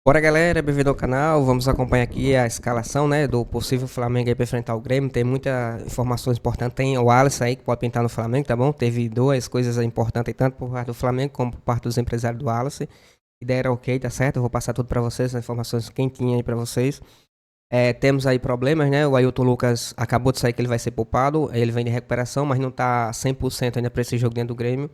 Bora galera, bem-vindo ao canal, vamos acompanhar aqui a escalação, né, do possível Flamengo aí para enfrentar o Grêmio. Tem muitas informações importantes, tem o Alisson aí que pode pintar no Flamengo, tá bom? Teve duas coisas importantes, tanto por parte do Flamengo como por parte dos empresários do Alisson. A ideia era ok, tá certo? Eu vou passar tudo para vocês, as informações quentinhas aí para vocês. Temos aí problemas, né, o Ailton Lucas acabou de sair que ele vai ser poupado, ele vem de recuperação, mas não tá 100% ainda para esse jogo dentro do Grêmio.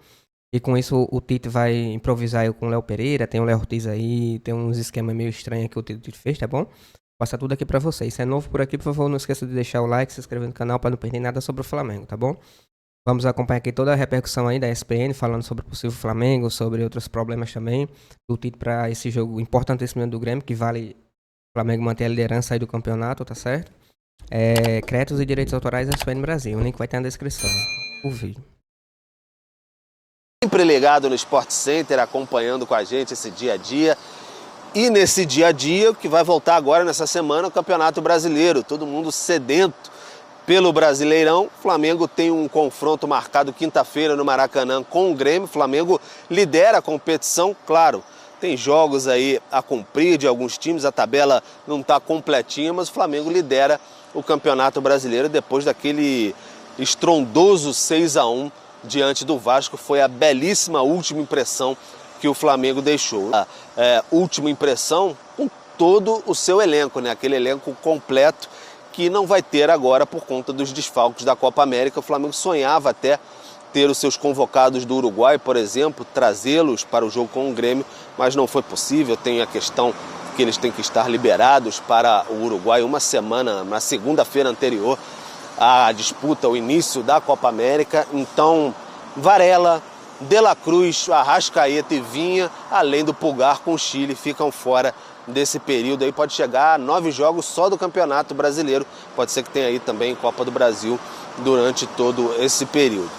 E com isso o Tite vai improvisar aí com o Léo Pereira, tem o Léo Ortiz aí, tem uns esquemas meio estranhos que o Tite fez, tá bom? Vou passar tudo aqui pra vocês. Se é novo por aqui, por favor, não esqueça de deixar o like, se inscrever no canal para não perder nada sobre o Flamengo, tá bom? Vamos acompanhar aqui toda a repercussão aí da ESPN, falando sobre o possível Flamengo, sobre outros problemas também do Tite para esse jogo importantíssimo do Grêmio, que vale o Flamengo manter a liderança aí do campeonato, tá certo? Créditos e direitos autorais da ESPN Brasil, o link vai estar na descrição, o vídeo. Sempre ligado no Sport Center, acompanhando com a gente esse dia a dia. E nesse dia a dia, que vai voltar agora nessa semana, o Campeonato Brasileiro. Todo mundo sedento pelo Brasileirão. O Flamengo tem um confronto marcado quinta-feira no Maracanã com o Grêmio. O Flamengo lidera a competição, claro. Tem jogos aí a cumprir de alguns times, a tabela não está completinha, mas o Flamengo lidera o Campeonato Brasileiro depois daquele estrondoso 6-1 diante do Vasco. Foi a belíssima última impressão que o Flamengo deixou. A última impressão com todo o seu elenco, né? Aquele elenco completo que não vai ter agora por conta dos desfalques da Copa América. O Flamengo sonhava até ter os seus convocados do Uruguai, por exemplo, trazê-los para o jogo com o Grêmio, mas não foi possível. Tem a questão que eles têm que estar liberados para o Uruguai uma semana, na segunda-feira anterior a disputa, o início da Copa América. Então, Varela, De La Cruz, Arrascaeta e Vinha, além do Pulgar com o Chile, ficam fora desse período. Aí pode chegar a 9 jogos só do Campeonato Brasileiro. Pode ser que tenha aí também Copa do Brasil durante todo esse período.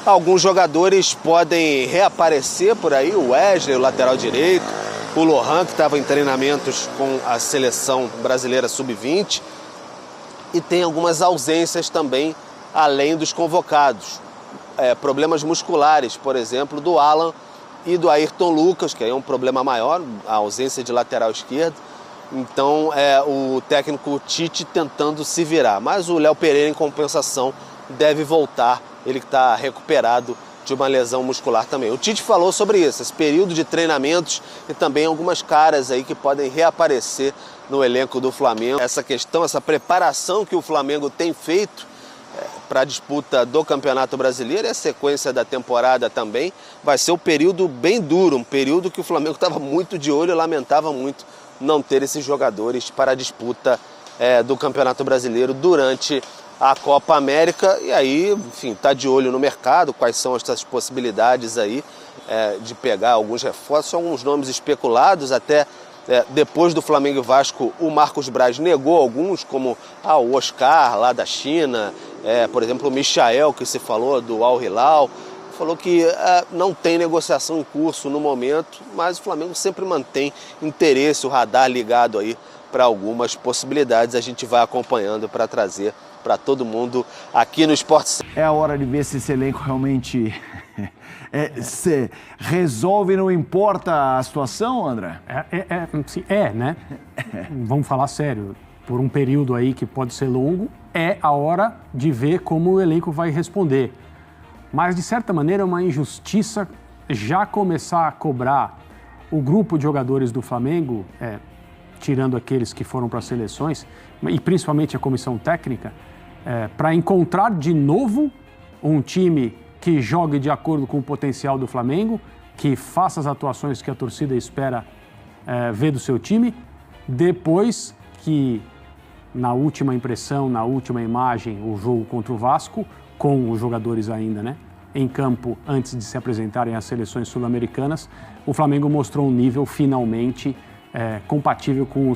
Alguns jogadores podem reaparecer por aí, o Wesley, o lateral direito, o Lohan, que estava em treinamentos com a seleção brasileira sub-20, e tem algumas ausências também, além dos convocados. Problemas musculares, por exemplo, do Alan e do Ayrton Lucas, que aí é um problema maior, a ausência de lateral esquerdo. Então, o técnico Tite tentando se virar. Mas o Léo Pereira, em compensação, deve voltar. Ele está recuperado de uma lesão muscular também. O Tite falou sobre isso, esse período de treinamentos e também algumas caras aí que podem reaparecer no elenco do Flamengo. Essa questão, essa preparação que o Flamengo tem feito para a disputa do Campeonato Brasileiro e a sequência da temporada também, vai ser um período bem duro, um período que o Flamengo estava muito de olho e lamentava muito não ter esses jogadores para a disputa do Campeonato Brasileiro durante a Copa América. E aí, enfim, está de olho no mercado, quais são essas possibilidades aí de pegar alguns reforços, alguns nomes especulados. Até depois do Flamengo e Vasco, o Marcos Braz negou alguns, como o Oscar, lá da China, por exemplo, o Michael, que se falou, do Al Hilal, falou que não tem negociação em curso no momento, mas o Flamengo sempre mantém interesse, o radar ligado aí para algumas possibilidades. A gente vai acompanhando para trazer para todo mundo aqui no Sport Center. É a hora de ver se esse elenco realmente se resolve, não importa a situação, André? Né? Vamos falar sério. Por um período aí que pode ser longo, é a hora de ver como o elenco vai responder. Mas, de certa maneira, é uma injustiça já começar a cobrar o grupo de jogadores do Flamengo, tirando aqueles que foram para as seleções, e principalmente a comissão técnica, para encontrar de novo um time que jogue de acordo com o potencial do Flamengo, que faça as atuações que a torcida espera ver do seu time, depois que, na última impressão, na última imagem, o jogo contra o Vasco, com os jogadores ainda, né, em campo antes de se apresentarem às seleções sul-americanas, o Flamengo mostrou um nível finalmente compatível com o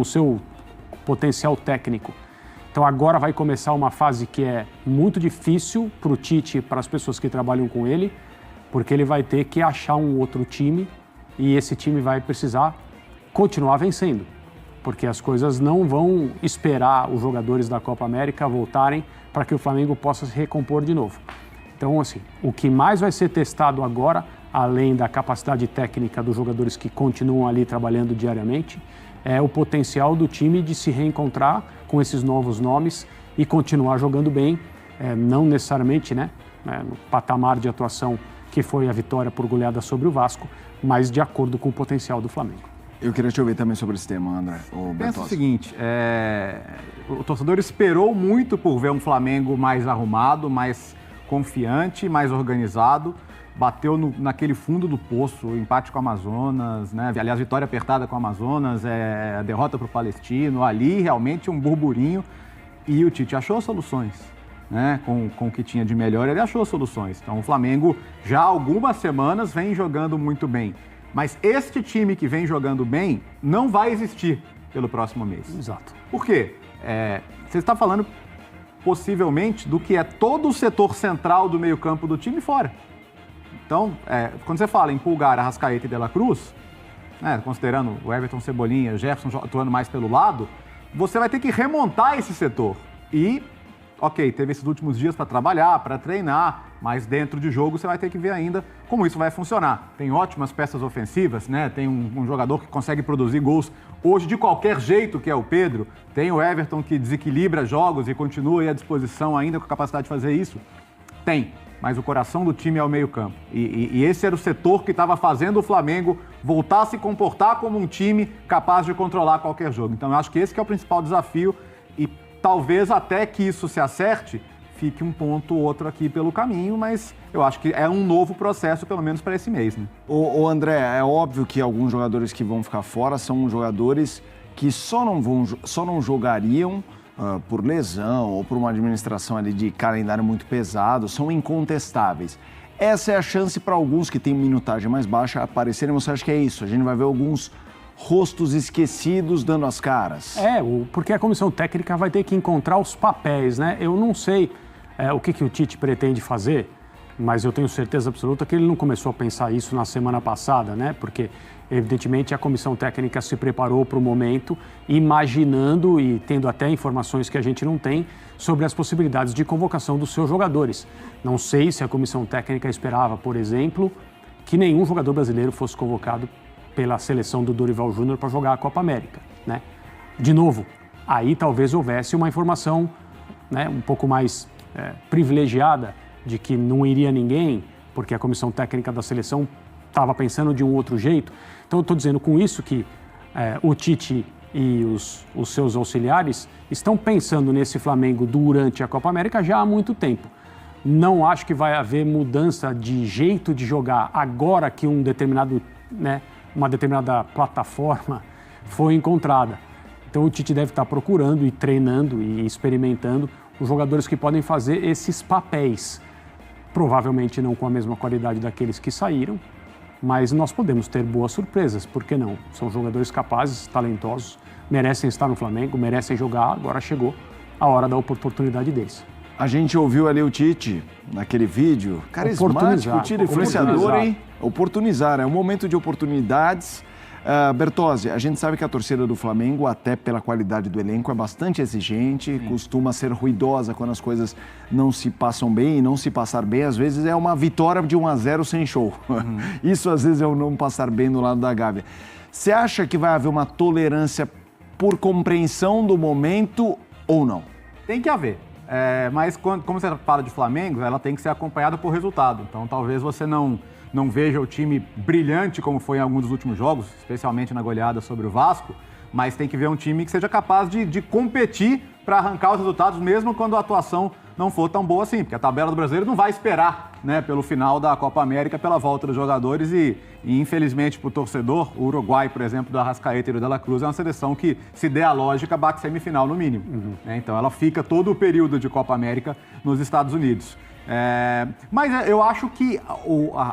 seu potencial técnico. Então agora vai começar uma fase que é muito difícil para o Tite e para as pessoas que trabalham com ele, porque ele vai ter que achar um outro time e esse time vai precisar continuar vencendo, porque as coisas não vão esperar os jogadores da Copa América voltarem para que o Flamengo possa se recompor de novo. Então, assim, o que mais vai ser testado agora além da capacidade técnica dos jogadores que continuam ali trabalhando diariamente, é o potencial do time de se reencontrar com esses novos nomes e continuar jogando bem, não necessariamente, né, no patamar de atuação que foi a vitória por goleada sobre o Vasco, mas de acordo com o potencial do Flamengo. Eu queria te ouvir também sobre esse tema, André. Pensa o seguinte, o torcedor esperou muito por ver um Flamengo mais arrumado, mais confiante, mais organizado, bateu naquele fundo do poço, o empate com o Amazonas, né? Aliás, vitória apertada com o Amazonas, a derrota para o Palestino, ali realmente um burburinho, e o Tite achou soluções, né? Com o que tinha de melhor, ele achou soluções. Então o Flamengo já há algumas semanas vem jogando muito bem. Mas este time que vem jogando bem não vai existir pelo próximo mês. Exato. Por quê? Você está falando possivelmente do que é todo o setor central do meio-campo do time fora. Então, quando você fala em Pulgar, Arrascaeta e De La Cruz, né, considerando o Everton, Cebolinha, Jefferson atuando mais pelo lado, você vai ter que remontar esse setor. E, ok, teve esses últimos dias para trabalhar, para treinar, mas dentro de jogo você vai ter que ver ainda como isso vai funcionar. Tem ótimas peças ofensivas, né? Tem um jogador que consegue produzir gols hoje de qualquer jeito, que é o Pedro. Tem o Everton que desequilibra jogos e continua aí à disposição ainda com a capacidade de fazer isso. Tem, mas o coração do time é o meio-campo. E esse era o setor que estava fazendo o Flamengo voltar a se comportar como um time capaz de controlar qualquer jogo. Então eu acho que esse que é o principal desafio e talvez até que isso se acerte, fique um ponto ou outro aqui pelo caminho, mas eu acho que é um novo processo, pelo menos para esse mês, né? Ô André, é óbvio que alguns jogadores que vão ficar fora são jogadores que só não jogariam por lesão ou por uma administração ali de calendário muito pesado, são incontestáveis. Essa é a chance para alguns que têm minutagem mais baixa aparecerem. Você acha que é isso? A gente vai ver alguns rostos esquecidos dando as caras? Porque a comissão técnica vai ter que encontrar os papéis, né? Eu não sei o que o Tite pretende fazer, mas eu tenho certeza absoluta que ele não começou a pensar isso na semana passada, né? Porque, evidentemente, a comissão técnica se preparou para o momento, imaginando e tendo até informações que a gente não tem sobre as possibilidades de convocação dos seus jogadores. Não sei se a comissão técnica esperava, por exemplo, que nenhum jogador brasileiro fosse convocado pela seleção do Dorival Júnior para jogar a Copa América, né? De novo, aí talvez houvesse uma informação, né, um pouco mais privilegiada de que não iria ninguém, porque a comissão técnica da seleção estava pensando de um outro jeito. Então eu estou dizendo com isso que o Tite e os seus auxiliares estão pensando nesse Flamengo durante a Copa América já há muito tempo. Não acho que vai haver mudança de jeito de jogar agora que uma determinada plataforma foi encontrada. Então o Tite deve estar procurando e treinando e experimentando os jogadores que podem fazer esses papéis. Provavelmente não com a mesma qualidade daqueles que saíram, mas nós podemos ter boas surpresas, por que não? São jogadores capazes, talentosos, merecem estar no Flamengo, merecem jogar, agora chegou a hora da oportunidade deles. A gente ouviu ali o Tite naquele vídeo, carismático, o Tite influenciador, hein? Oportunizar, é um momento de oportunidades. Bertozzi, a gente sabe que a torcida do Flamengo, até pela qualidade do elenco, é bastante exigente, costuma ser ruidosa quando as coisas não se passam bem e não se passar bem, às vezes é uma vitória de 1-0 sem show. Isso às vezes é o não passar bem do lado da Gávea. Você acha que vai haver uma tolerância por compreensão do momento ou não? Tem que haver. Mas como você fala de Flamengo, ela tem que ser acompanhada por resultado. Então talvez você não veja o time brilhante como foi em alguns dos últimos jogos, especialmente na goleada sobre o Vasco, mas tem que ver um time que seja capaz de competir para arrancar os resultados, mesmo quando a atuação não for tão boa assim, porque a tabela do brasileiro não vai esperar, né, pelo final da Copa América, pela volta dos jogadores e infelizmente para o torcedor, o Uruguai, por exemplo, do Arrascaeta e do De La Cruz, é uma seleção que, se der a lógica, bate semifinal no mínimo. Então ela fica todo o período de Copa América nos Estados Unidos. Mas eu acho que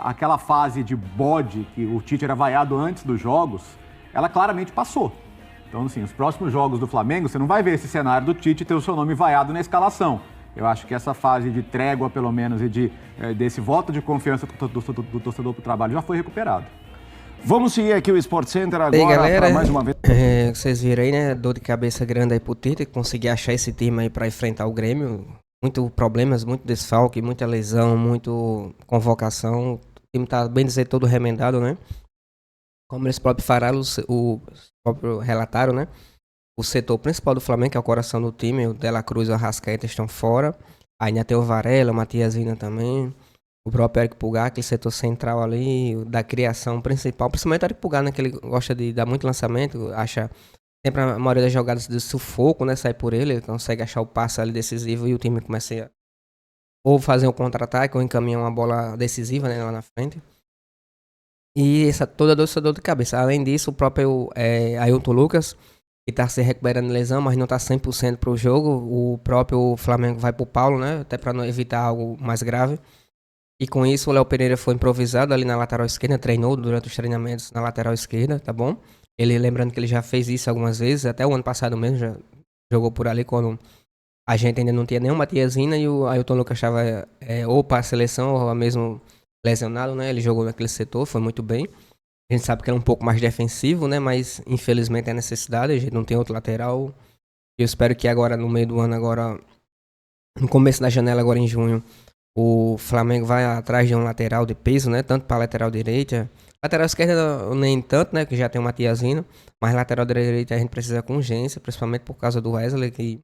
aquela fase de bode que o Tite era vaiado antes dos jogos, ela claramente passou. Então, assim, os próximos jogos do Flamengo, você não vai ver esse cenário do Tite ter o seu nome vaiado na escalação. Eu acho que essa fase de trégua, pelo menos, e desse voto de confiança do torcedor para o trabalho já foi recuperado. Vamos seguir aqui o Sport Center agora para mais uma vez. Vocês viram aí, né? Dor de cabeça grande aí pro Tite, conseguir achar esse time aí para enfrentar o Grêmio. Muito problemas, muito desfalque, muita lesão, muito convocação. time tá, bem dizer, todo remendado, né? Como eles próprios falaram, o próprio relataram, né? O setor principal do Flamengo, que é o coração do time, o De La Cruz e o Arrascaeta estão fora. Ainda tem o Varela, o Matias Vina também. O próprio Eric Pulgar, aquele setor central ali, da criação principal. Principalmente o Eric Pulgar, né? Que ele gosta de dar muito lançamento, acha sempre a maioria das jogadas de sufoco, né? Sai por ele consegue achar o passe ali decisivo e o time começa a ou fazer um contra-ataque ou encaminhar uma bola decisiva, né? Lá na frente. E toda essa dor de cabeça. Além disso, o próprio Ailton Lucas, que tá se recuperando de lesão, mas não tá 100% pro jogo. O próprio Flamengo vai pro Paulo, né? Até para não evitar algo mais grave. E com isso, o Léo Pereira foi improvisado ali na lateral esquerda, treinou durante os treinamentos na lateral esquerda, tá bom? Ele, lembrando que ele já fez isso algumas vezes, até o ano passado mesmo, já jogou por ali quando a gente ainda não tinha nenhuma Matiasina e o Ailton Lucas estava ou para a seleção ou mesmo lesionado, né? Ele jogou naquele setor, foi muito bem. A gente sabe que ele é um pouco mais defensivo, né? Mas infelizmente é necessidade, a gente não tem outro lateral. Eu espero que agora, no meio do ano, agora, no começo da janela, agora em junho, o Flamengo vai atrás de um lateral de peso, né? Tanto para lateral direita. Lateral esquerda nem tanto, né? Que já tem o Matiasino. Mas lateral direita a gente precisa com urgência, principalmente por causa do Wesley, que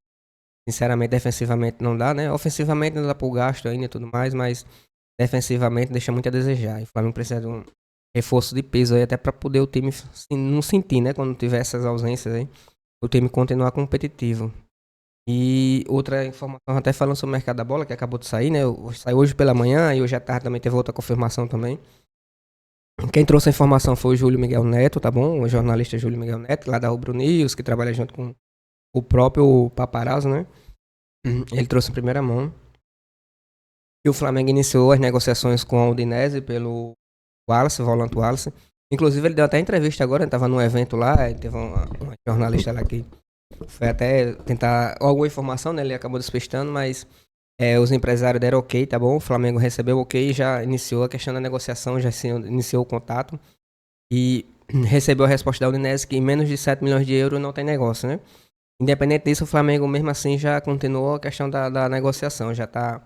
sinceramente defensivamente não dá, né? Ofensivamente não dá pro gasto ainda e tudo mais, mas defensivamente deixa muito a desejar. E o Flamengo precisa de um reforço de peso aí, até para poder o time não sentir, né? Quando tiver essas ausências aí, o time continuar competitivo. E outra informação, até falando sobre o mercado da bola, que acabou de sair, né? Saiu hoje pela manhã e hoje à tarde também teve outra confirmação também. Quem trouxe a informação foi o Júlio Miguel Neto, tá bom? O jornalista Júlio Miguel Neto, lá da Rubro News, que trabalha junto com o próprio Paparazzo, né? Ele trouxe em primeira mão. E o Flamengo iniciou as negociações com a Udinese pelo Wallace, volante Wallace. Inclusive, ele deu até entrevista agora, ele estava num evento lá, teve uma jornalista lá que foi até tentar alguma informação, né? Ele acabou despistando, mas os empresários deram ok, tá bom? O Flamengo recebeu ok e já iniciou a questão da negociação, já iniciou o contato. E recebeu a resposta da Udinese que em menos de 7 milhões de euros não tem negócio, né? Independente disso, o Flamengo mesmo assim já continuou a questão da negociação. Já está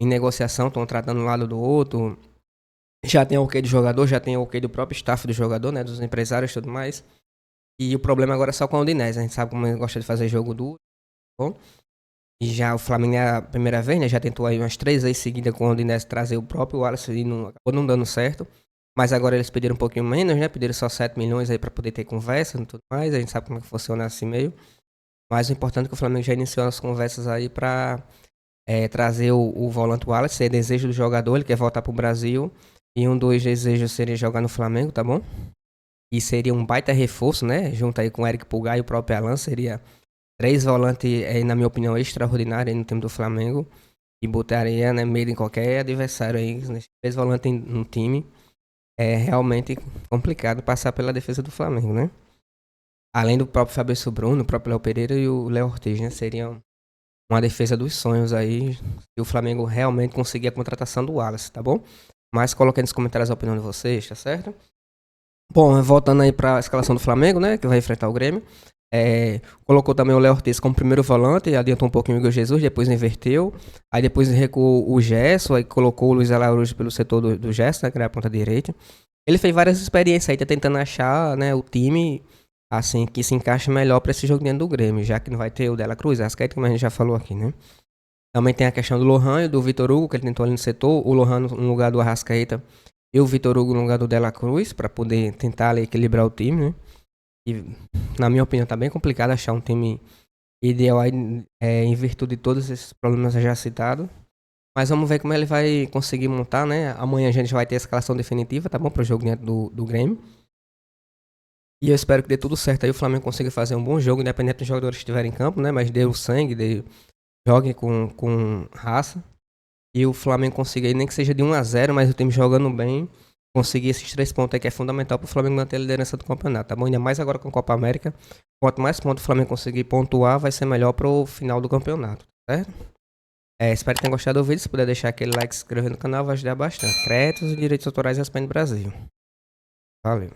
em negociação, estão tratando um lado do outro. Já tem o ok do jogador, já tem o ok do próprio staff do jogador, né? Dos empresários e tudo mais. E o problema agora é só com a Udinese. A gente sabe como ele gosta de fazer jogo duro. Bom? E já o Flamengo é a primeira vez, né? Já tentou aí umas 3 vezes seguidas com a Udinese trazer o próprio Wallace e acabou não dando certo. Mas agora eles pediram um pouquinho menos, né? Pediram só 7 milhões aí para poder ter conversa e tudo mais. A gente sabe como é que funciona assim meio. Mas o importante é que o Flamengo já iniciou as conversas aí para trazer o volante Wallace. É desejo do jogador, ele quer voltar pro Brasil. E um dos desejos seria jogar no Flamengo, tá bom? E seria um baita reforço, né? Junto aí com o Eric Pulgar e o próprio Alan. Seria 3 volantes, na minha opinião, extraordinários no time do Flamengo. E botaria, né, medo em qualquer adversário aí. 3 volantes no time. É realmente complicado passar pela defesa do Flamengo, né? Além do próprio Fabrício Bruno, o próprio Léo Pereira e o Léo Ortiz, né? Seria uma defesa dos sonhos aí. Se o Flamengo realmente conseguir a contratação do Wallace, tá bom? Mas coloquei nos comentários a opinião de vocês, tá certo? Bom, voltando aí para a escalação do Flamengo, né? Que vai enfrentar o Grêmio. Colocou também o Léo Ortiz como primeiro volante, adiantou um pouquinho o Igor Jesus, depois inverteu. Aí depois recuou o Gerson, aí colocou o Luiz Araújo pelo setor do Gerson, né? Que era a ponta direita. Ele fez várias experiências aí, tá tentando achar, né, o time assim que se encaixa melhor para esse jogo dentro do Grêmio, já que não vai ter o De La Cruz, Arrascaeta, como a gente já falou aqui, né? Também tem a questão do Lohan e do Vitor Hugo, que ele tentou ali no setor, o Lohan no lugar do Arrascaeta e o Vitor Hugo no lugar do De La Cruz, para poder tentar ali equilibrar o time, né? E, na minha opinião, tá bem complicado achar um time ideal aí, em virtude de todos esses problemas já citados. Mas vamos ver como ele vai conseguir montar, né? Amanhã a gente já vai ter a escalação definitiva, tá bom? Para o jogo dentro do Grêmio. E eu espero que dê tudo certo aí, o Flamengo consiga fazer um bom jogo, independente dos jogadores que estiverem em campo, né? Mas dê o sangue, jogue com raça. E o Flamengo consiga aí, nem que seja de 1-0, mas o time jogando bem, conseguir esses 3 pontos aí que é fundamental para o Flamengo manter a liderança do campeonato, tá bom? Ainda mais agora com a Copa América. Quanto mais pontos o Flamengo conseguir pontuar, vai ser melhor para o final do campeonato, certo? Espero que tenham gostado do vídeo. Se puder deixar aquele like e se inscrever no canal, vai ajudar bastante. Créditos e direitos autorais da ESPN Brasil. Valeu.